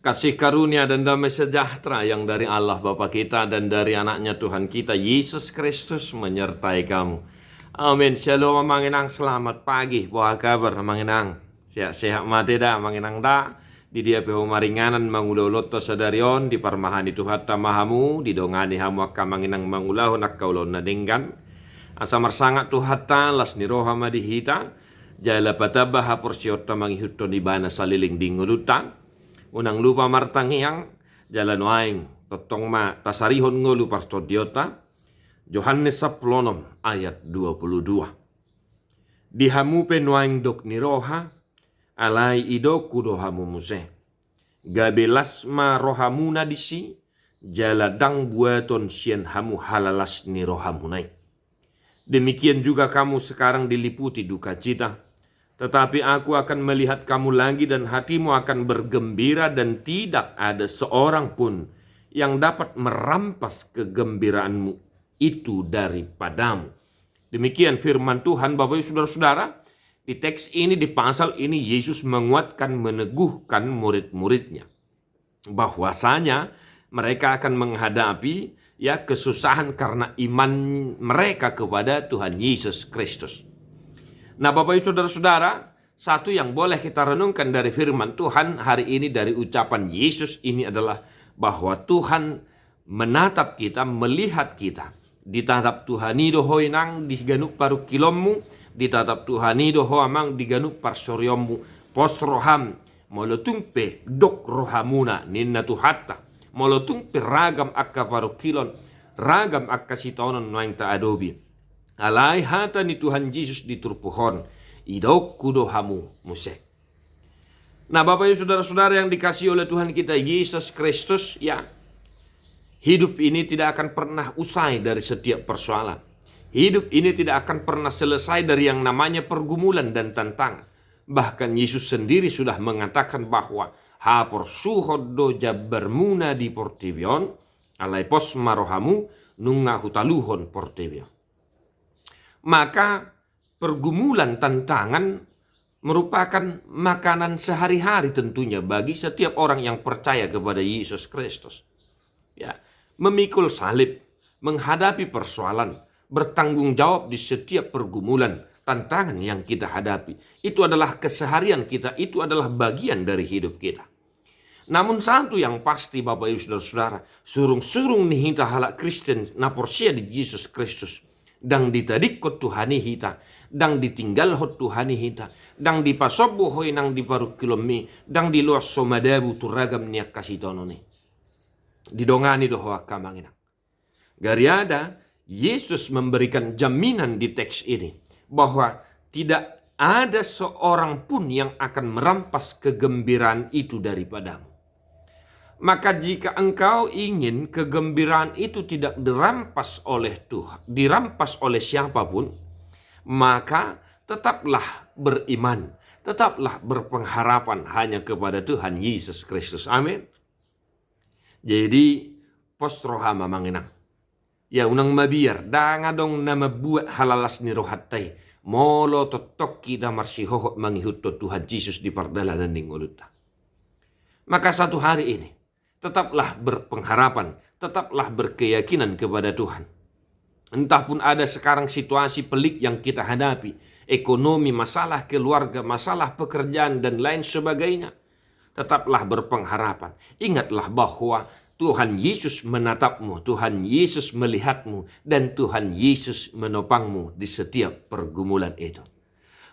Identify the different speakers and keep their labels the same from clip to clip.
Speaker 1: Kasih karunia dan damai sejahtera yang dari Allah Bapa kita dan dari anaknya Tuhan kita Yesus Kristus menyertai kamu. Amin. Shalom manginang, selamat pagi. Buah kabar manginang. Sehat-sehat mati dah manginang dah. Di dia peho maringanan manguloloto sadarion di parmahani Tuhan tamahamu di dongani hamu akka manginang mangulahu nakkaulon nadinggan. Asa marsangat Tuhan las niroha madihita. Jala patabaha porsiota mangihutto di bana saliling dingulutan. Unang lupa martang yang jalan waing totong ma tasarihon ngolu parstodiota Yohanes 10 ayat 22. Dihamu penwaing dok niroha alai idoku dohamu muse gabelas ma rohamuna disi jaladang buaton sien hamu halalas nirohamu naik. Demikian juga kamu sekarang diliputi duka cita. Tetapi aku akan melihat kamu lagi dan hatimu akan bergembira dan tidak ada seorang pun yang dapat merampas kegembiraanmu itu daripadamu. Demikian firman Tuhan Bapak Ibu Saudara-saudara. Di teks ini, di pasal ini Yesus menguatkan, meneguhkan murid-muridnya. Bahwasanya mereka akan menghadapi kesusahan karena iman mereka kepada Tuhan Yesus Kristus. Nah Bapak Ibu Saudara-saudara, satu yang boleh kita renungkan dari firman Tuhan hari ini dari ucapan Yesus ini adalah bahwa Tuhan menatap kita, melihat kita. Ditatap Tuhani dohoi nang diganuk paru kilommu, ditatap Tuhani doho amang diganuk parsoryomu, pos roham, molotungpe dok rohamuna ninna tuhatta, molotungpe ragam akka paru kilon, ragam akka sitonon noing ta adobi. Alai hata ni Tuhan Yesus diturpuhon idok kudohamu muse. Nah Bapak Ibu Saudara-saudara yang dikasihi oleh Tuhan kita Yesus Kristus, hidup ini tidak akan pernah usai dari setiap persoalan. Hidup ini tidak akan pernah selesai dari yang namanya pergumulan dan tantangan. Bahkan Yesus sendiri sudah mengatakan bahwa hapor suhod do jabarmuna di portibion alai pos marohamu nunga hutaluhon portibion. Maka pergumulan tantangan merupakan makanan sehari-hari tentunya bagi setiap orang yang percaya kepada Yesus Kristus. Memikul salib, menghadapi persoalan, bertanggung jawab di setiap pergumulan, tantangan yang kita hadapi. Itu adalah keseharian kita, itu adalah bagian dari hidup kita. Namun satu yang pasti Bapak Ibu Saudara-saudara, surung-surung nih hita halak Kristen naporsia di Yesus Kristus. Dang ditadik kot Tuhani hita, dang ditinggal hot Tuhani hita, dang dipasobo hoi nang diparu kilomi, dang di luas somadabu turagam niak kasih tononi. Didongani doho akamanginang. Gariada, Yesus memberikan jaminan di teks ini bahwa tidak ada seorang pun yang akan merampas kegembiraan itu daripadamu. Maka jika engkau ingin kegembiraan itu tidak dirampas oleh Tuhan, dirampas oleh siapapun, maka tetaplah beriman, tetaplah berpengharapan hanya kepada Tuhan Yesus Kristus. Amin. Jadi pos rohama manginang. Ya unang mabiar, dangadong na mabuat halalas ni rohatay, molo totok kita marsihohot mangihutto Tuhan Yesus di pardalanan ning uluta. Maka satu hari ini, tetaplah berpengharapan, tetaplah berkeyakinan kepada Tuhan. Entah pun ada sekarang situasi pelik yang kita hadapi, ekonomi, masalah keluarga, masalah pekerjaan dan lain sebagainya. Tetaplah berpengharapan. Ingatlah bahwa Tuhan Yesus menatapmu, Tuhan Yesus melihatmu, dan Tuhan Yesus menopangmu di setiap pergumulan itu.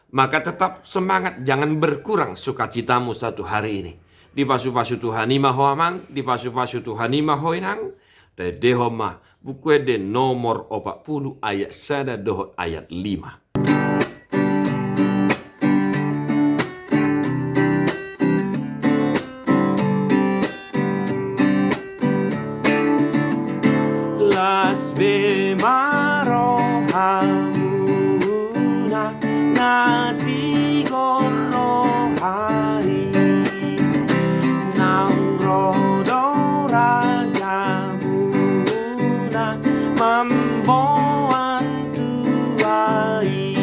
Speaker 1: Maka tetap semangat, jangan berkurang sukacitamu satu hari ini. Di pasu-pasu Tuhan ima hoamang, di pasu-pasu Tuhan ima hoinang, de homa buku de nomor 40 ayat 1 dohot ayat 5. Las bemarohamuna nati gorohai membuat tuai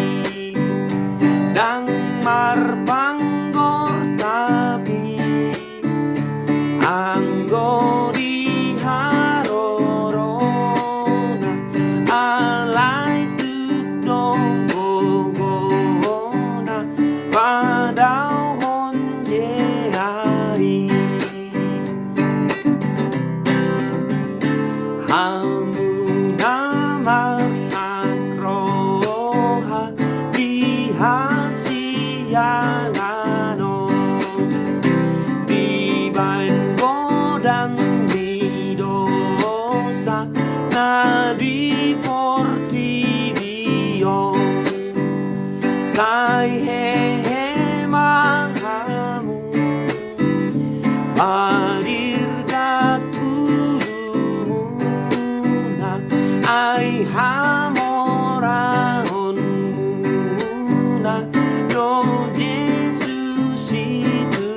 Speaker 1: pangano di bain godang di dosa na di porti Dio sai hemahamu hadir dakulumuna ai hamoraon muna do Yesus itu.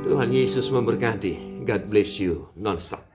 Speaker 1: Tuhan Yesus memberkati. God bless you non-stop.